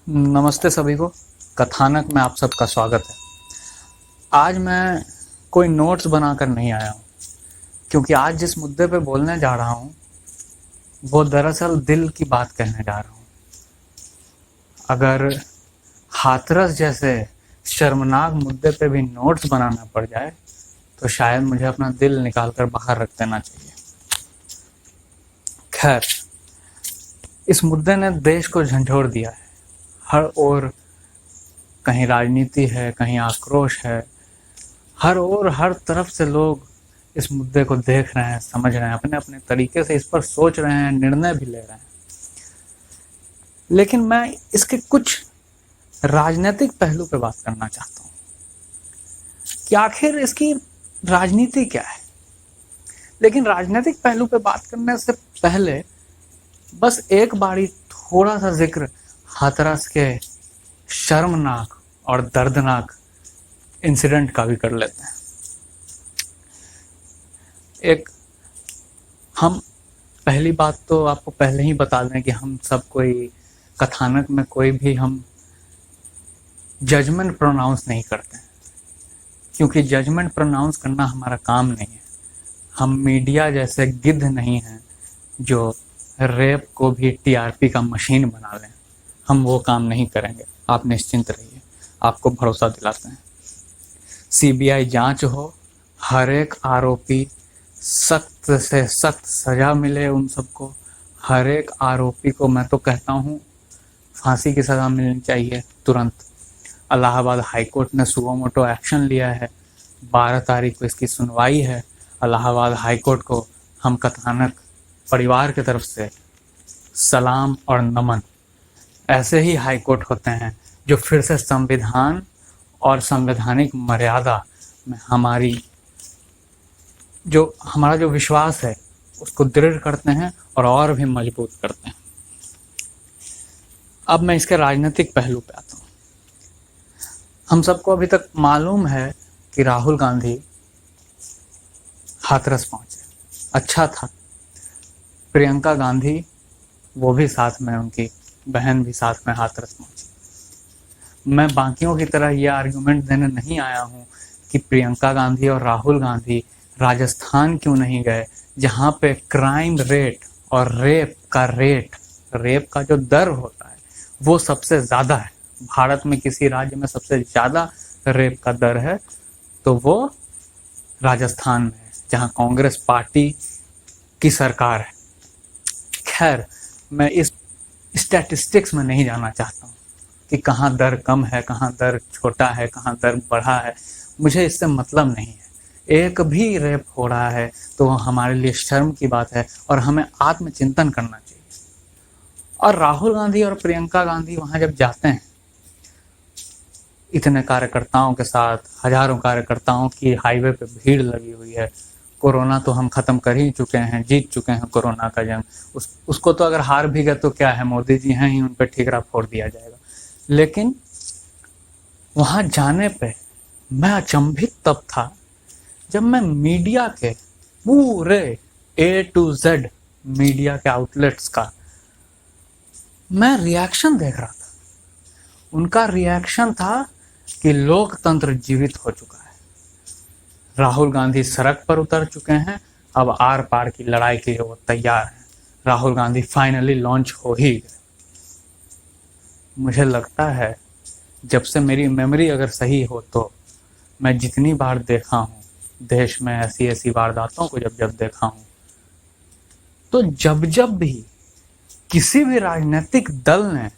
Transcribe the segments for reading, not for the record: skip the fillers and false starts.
नमस्ते सभी को। कथानक में आप सबका स्वागत है। आज मैं कोई नोट्स बनाकर नहीं आया हूँ, क्योंकि आज जिस मुद्दे पे बोलने जा रहा हूँ वो दरअसल दिल की बात कहने जा रहा हूँ। अगर हाथरस जैसे शर्मनाक मुद्दे पे भी नोट्स बनाना पड़ जाए तो शायद मुझे अपना दिल निकाल कर बाहर रख देना चाहिए। खैर, इस मुद्दे ने देश को झंझोड़ दिया है। हर ओर कहीं राजनीति है, कहीं आक्रोश है। हर ओर हर तरफ से लोग इस मुद्दे को देख रहे हैं, समझ रहे हैं, अपने अपने तरीके से इस पर सोच रहे हैं, निर्णय भी ले रहे हैं। लेकिन मैं इसके कुछ राजनीतिक पहलू पे बात करना चाहता हूँ कि आखिर इसकी राजनीति क्या है। लेकिन राजनीतिक पहलू पे बात करने से पहले बस एक बारी थोड़ा सा जिक्र हाथरस के शर्मनाक और दर्दनाक इंसिडेंट का भी कर लेते हैं। हम पहली बात तो आपको पहले ही बता दें कि हम सब कोई कथानक में कोई भी हम जजमेंट प्रोनाउंस नहीं करते हैं, क्योंकि जजमेंट प्रोनाउंस करना हमारा काम नहीं है। हम मीडिया जैसे गिद्ध नहीं हैं जो रेप को भी टीआरपी का मशीन बना लें। हम वो काम नहीं करेंगे, आप निश्चिंत रहिए, आपको भरोसा दिलाते हैं। सीबीआई जांच हो, हर एक आरोपी सख्त से सख्त सजा मिले उन सबको। हर एक आरोपी को मैं तो कहता हूँ फांसी की सजा मिलनी चाहिए तुरंत। इलाहाबाद हाईकोर्ट ने सुओ मोटो एक्शन लिया है। 12 तारीख को इसकी सुनवाई है। इलाहाबाद हाईकोर्ट को हम कथानक परिवार की तरफ से सलाम और नमन। ऐसे ही हाईकोर्ट होते हैं जो फिर से संविधान और संवैधानिक मर्यादा में हमारा जो विश्वास है उसको दृढ़ करते हैं और भी मजबूत करते हैं। अब मैं इसके राजनीतिक पहलू पे आता हूँ। हम सबको अभी तक मालूम है कि राहुल गांधी हाथरस पहुंचे, अच्छा था। प्रियंका गांधी वो भी साथ में, उनकी बहन भी साथ में हाथरस पहुंची। मैं बाकियों की तरह यह आर्गुमेंट देने नहीं आया हूँ कि प्रियंका गांधी और राहुल गांधी राजस्थान क्यों नहीं गए, जहाँ पे क्राइम रेट और रेप का जो दर होता है वो सबसे ज़्यादा है। भारत में किसी राज्य में सबसे ज़्यादा रेप का दर है तो वो राजस्थान में है, जहाँ कांग्रेस पार्टी की सरकार है। खैर, मैं इस स्टैटिस्टिक्स में नहीं जाना चाहता हूँ कि कहाँ दर कम है, कहाँ दर छोटा है, कहाँ दर बढ़ा है। मुझे इससे मतलब नहीं है। एक भी रेप हो रहा है तो हमारे लिए शर्म की बात है और हमें आत्मचिंतन करना चाहिए। और राहुल गांधी और प्रियंका गांधी वहां जब जाते हैं इतने कार्यकर्ताओं के साथ, हजारों कार्यकर्ताओं की हाईवे पे भीड़ लगी हुई है। कोरोना तो हम खत्म कर ही चुके हैं, जीत चुके हैं कोरोना का जंग। उसको तो अगर हार भी गए तो क्या है, मोदी जी हैं ही, उन पर ठीकरा फोड़ दिया जाएगा। लेकिन वहां जाने पे मैं अचंभित तब था जब मैं मीडिया के पूरे A to Z मीडिया के आउटलेट्स का मैं रिएक्शन देख रहा था। उनका रिएक्शन था कि लोकतंत्र जीवित हो चुका है। राहुल गांधी सड़क पर उतर चुके हैं, अब आर पार की लड़ाई के लिए वो तैयार हैं। राहुल गांधी फाइनली लॉन्च हो ही गए। मुझे लगता है, जब से मेरी मेमोरी अगर सही हो तो मैं जितनी बार देखा हूँ देश में ऐसी ऐसी वारदातों को, जब देखा हूँ, तो जब भी किसी भी राजनीतिक दल ने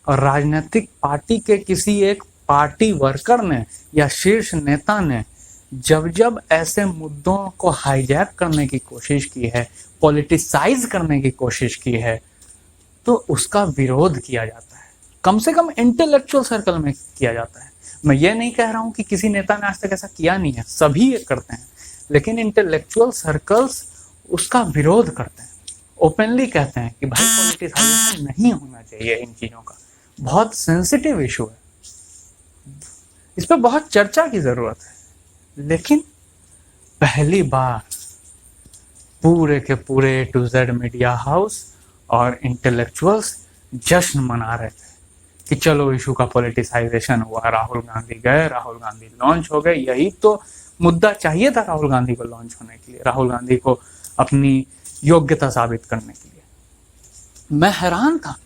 और राजनीतिक पार्टी के किसी एक पार्टी वर्कर ने या शीर्ष नेता ने जब ऐसे मुद्दों को हाईजैक करने की कोशिश की है, पॉलिटिसाइज करने की कोशिश की है, तो उसका विरोध किया जाता है। कम से कम इंटेलेक्चुअल सर्कल में किया जाता है। मैं ये नहीं कह रहा हूं कि किसी नेता ने आज तक ऐसा किया नहीं है, सभी ये करते हैं, लेकिन इंटेलेक्चुअल सर्कल्स उसका विरोध करते हैं, ओपनली कहते हैं कि भाई पॉलिटिसाइजेशन नहीं होना चाहिए इन चीजों का, बहुत सेंसिटिव इशू है, इस पर बहुत चर्चा की जरूरत है। लेकिन पहली बार पूरे के पूरे A to Z media house और इंटेलेक्चुअल्स जश्न मना रहे थे कि चलो इशू का पॉलिटिसाइजेशन हुआ, राहुल गांधी गए, राहुल गांधी लॉन्च हो गए। यही तो मुद्दा चाहिए था राहुल गांधी को लॉन्च होने के लिए, राहुल गांधी को अपनी योग्यता साबित करने के लिए। मैं हैरान था।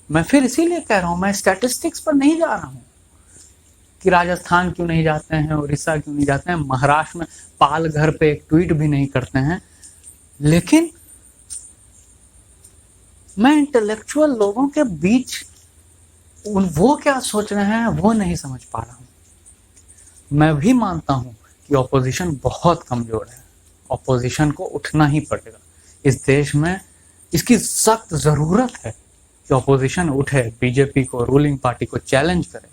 मैं फिर इसीलिए कह रहा हूं, मैं स्टैटिस्टिक्स पर नहीं जा रहा हूं कि राजस्थान क्यों नहीं जाते हैं, उड़ीसा क्यों नहीं जाते हैं, महाराष्ट्र में पाल घर पे एक ट्वीट भी नहीं करते हैं। लेकिन मैं इंटेलेक्चुअल लोगों के बीच वो क्या सोच रहे हैं वो नहीं समझ पा रहा हूं। मैं भी मानता हूं कि ऑपोजिशन बहुत कमजोर है, ऑपोजिशन को उठना ही पड़ेगा। इस देश में इसकी सख्त जरूरत है कि ऑपोजिशन उठे, बीजेपी को, रूलिंग पार्टी को चैलेंज करे।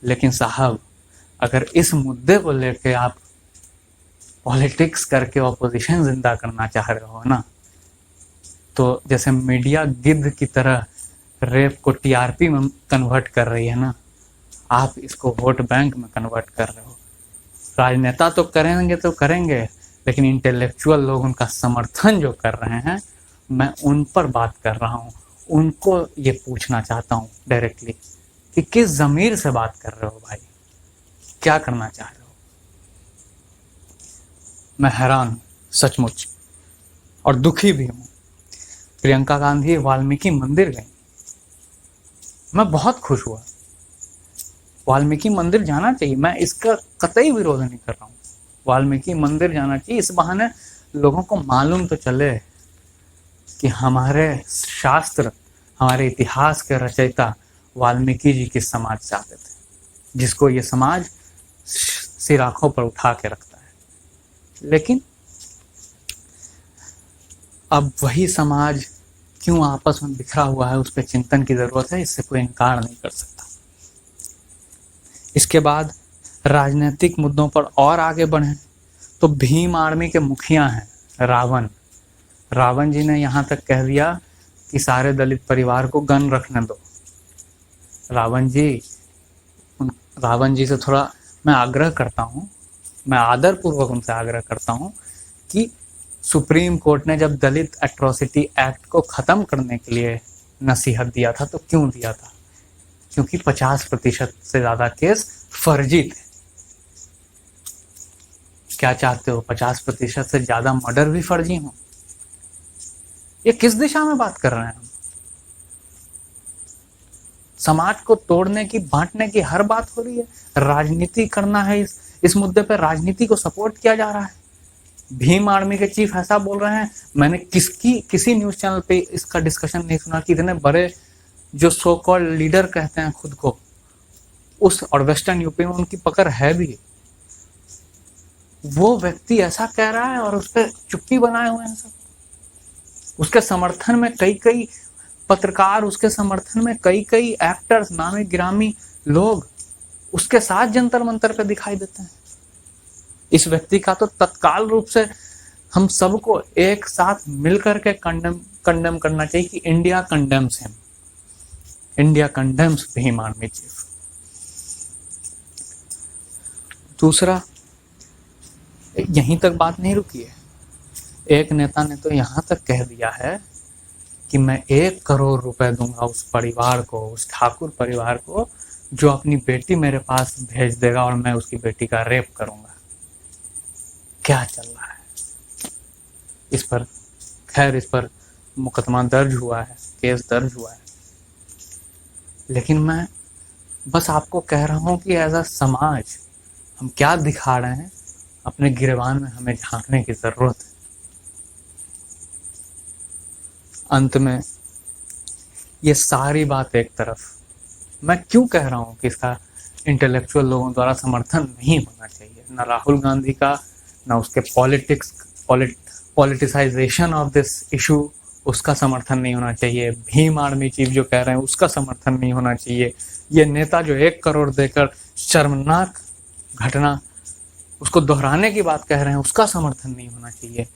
लेकिन साहब, अगर इस मुद्दे को लेके आप पॉलिटिक्स करके ऑपोजिशन जिंदा करना चाह रहे हो ना, तो जैसे मीडिया गिद्ध की तरह रेप को टीआरपी में कन्वर्ट कर रही है ना, आप इसको वोट बैंक में कन्वर्ट कर रहे हो। राजनेता तो करेंगे तो करेंगे, लेकिन इंटेलेक्चुअल लोग उनका समर्थन जो कर रहे हैं, मैं उन पर बात कर रहा हूँ। उनको ये पूछना चाहता हूँ डायरेक्टली कि किस ज़मीर से बात कर रहे हो भाई, क्या करना चाह रहे हो। मैं हैरान सचमुच और दुखी भी हूँ। प्रियंका गांधी वाल्मीकि मंदिर गई, मैं बहुत खुश हुआ। वाल्मीकि मंदिर जाना चाहिए, मैं इसका कतई विरोध नहीं कर रहा हूँ। वाल्मीकि मंदिर जाना चाहिए, इस बहाने लोगों को मालूम तो चले कि हमारे शास्त्र, हमारे इतिहास के रचयिता वाल्मीकि जी किस समाज से आते थे, जिसको ये समाज सिर आंखों पर उठा के रखता है। लेकिन अब वही समाज क्यों आपस में बिखरा हुआ है, उस पर चिंतन की जरूरत है, इससे कोई इनकार नहीं कर सकता। इसके बाद राजनीतिक मुद्दों पर और आगे बढ़े तो भीम आर्मी के मुखिया हैं रावण जी ने यहाँ तक कह दिया कि सारे दलित परिवार को गन रखने दो। रावण जी से थोड़ा मैं आग्रह करता हूँ, मैं आदरपूर्वक उनसे आग्रह करता हूँ कि सुप्रीम कोर्ट ने जब दलित एट्रोसिटी एक्ट को ख़त्म करने के लिए नसीहत दिया था तो क्यों दिया था? क्योंकि 50% से ज़्यादा केस फर्जी थे। क्या चाहते हो 50% से ज़्यादा मर्डर भी फर्जी हों? ये किस दिशा में बात कर रहे हैं हम? समाज को तोड़ने की, बांटने की हर बात हो रही है। राजनीति करना है, इस मुद्दे पर राजनीति को सपोर्ट किया जा रहा है। भीम आर्मी के चीफ ऐसा बोल रहे हैं। मैंने किसी न्यूज चैनल पे इसका डिस्कशन नहीं सुना कि इतने बड़े जो सो कॉल्ड लीडर कहते हैं खुद को, उस और वेस्टर्न यूपी में उनकी पकड़ है भी, वो व्यक्ति ऐसा कह रहा है और उस पर चुप्पी बनाए हुए हैं सब। उसके समर्थन में कई पत्रकार, उसके समर्थन में कई एक्टर्स, नामी गिरामी लोग उसके साथ जंतर मंतर पे दिखाई देते हैं। इस व्यक्ति का तो तत्काल रूप से हम सबको एक साथ मिलकर के कंडेम करना चाहिए कि India condemns him, India condemns Bhim army chief. दूसरा, यहीं तक बात नहीं रुकी है। एक नेता ने तो यहां तक कह दिया है कि मैं 1 करोड़ रुपए दूंगा उस परिवार को, उस ठाकुर परिवार को, जो अपनी बेटी मेरे पास भेज देगा और मैं उसकी बेटी का रेप करूंगा। क्या चल रहा है इस पर? खैर, इस पर मुकदमा दर्ज हुआ है, केस दर्ज हुआ है, लेकिन मैं बस आपको कह रहा हूं कि एज अ समाज हम क्या दिखा रहे हैं, अपने गिरेबान में हमें झांकने की जरूरत है। अंत में ये सारी बात एक तरफ, मैं क्यों कह रहा हूं कि इसका इंटेलेक्चुअल लोगों द्वारा समर्थन नहीं होना चाहिए, ना राहुल गांधी का, ना उसके पॉलिटिसाइजेशन ऑफ दिस इशू, उसका समर्थन नहीं होना चाहिए। भीम आर्मी चीफ जो कह रहे हैं उसका समर्थन नहीं होना चाहिए। ये नेता जो 1 करोड़ देकर शर्मनाक घटना उसको दोहराने की बात कह रहे हैं, उसका समर्थन नहीं होना चाहिए।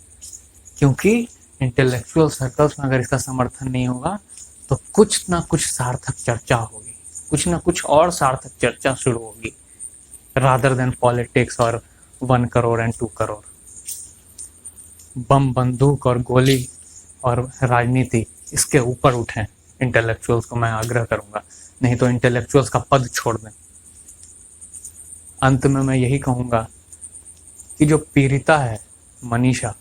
क्योंकि इंटेलेक्चुअल सर्कल्स में अगर इसका समर्थन नहीं होगा तो कुछ ना कुछ सार्थक चर्चा होगी, कुछ ना कुछ और सार्थक चर्चा शुरू होगी, रादर देन पॉलिटिक्स और 1 करोड़ एंड 2 करोड़। बम, बंदूक और गोली और राजनीति, इसके ऊपर उठें। इंटेलेक्चुअल्स को मैं आग्रह करूंगा, नहीं तो इंटेलेक्चुअल्स का पद छोड़ दें। अंत में मैं यही कहूंगा कि जो पीड़िता है मनीषा,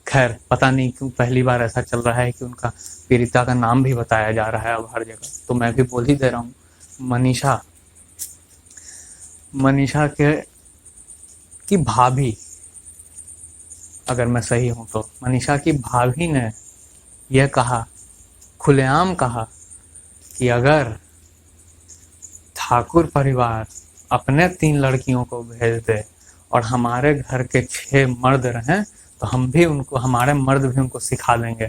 खैर पता नहीं क्यों पहली बार ऐसा चल रहा है कि उनका पीड़िता का नाम भी बताया जा रहा है अब हर जगह, तो मैं भी बोल ही दे रहा हूँ। मनीषा के की भाभी, अगर मैं सही हूं तो मनीषा की भाभी ने यह कहा, खुलेआम कहा कि अगर ठाकुर परिवार अपने 3 लड़कियों को भेज दे और हमारे घर के 6 मर्द रहें तो हम भी उनको, हमारे मर्द भी उनको सिखा देंगे,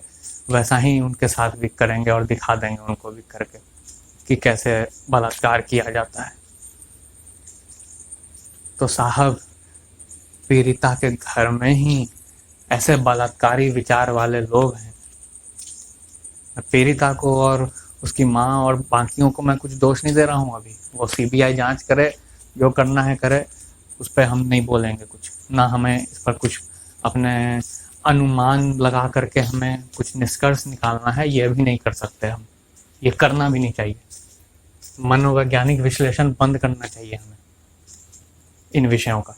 वैसा ही उनके साथ भी करेंगे और दिखा देंगे उनको भी करके कि कैसे बलात्कार किया जाता है। तो साहब, पीड़िता के घर में ही ऐसे बलात्कारी विचार वाले लोग हैं। पीड़िता को और उसकी माँ और बाकियों को मैं कुछ दोष नहीं दे रहा हूँ, अभी वो सीबीआई जांच करे, जो करना है करे, उस पर हम नहीं बोलेंगे कुछ, ना हमें इस पर कुछ अपने अनुमान लगा करके हमें कुछ निष्कर्ष निकालना है, ये भी नहीं कर सकते हम, ये करना भी नहीं चाहिए। मनोवैज्ञानिक विश्लेषण बंद करना चाहिए हमें इन विषयों का।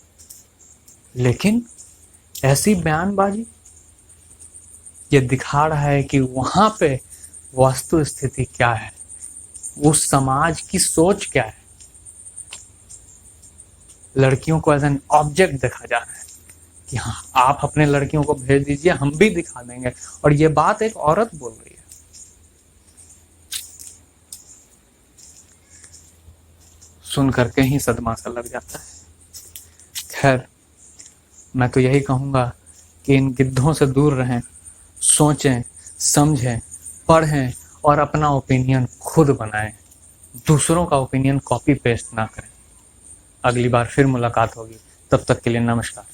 लेकिन ऐसी बयानबाजी ये दिखा रहा है कि वहां पे वस्तु स्थिति क्या है, उस समाज की सोच क्या है। लड़कियों को एज एन ऑब्जेक्ट देखा जा रहा है कि हाँ आप अपने लड़कियों को भेज दीजिए, हम भी दिखा देंगे। और ये बात एक औरत बोल रही है। सुन करके ही सदमा सा लग जाता है। खैर, मैं तो यही कहूंगा कि इन गिद्धों से दूर रहें, सोचें, समझें, पढ़ें और अपना ओपिनियन खुद बनाएं। दूसरों का ओपिनियन कॉपी पेस्ट ना करें। अगली बार फिर मुलाकात होगी, तब तक के लिए नमस्कार।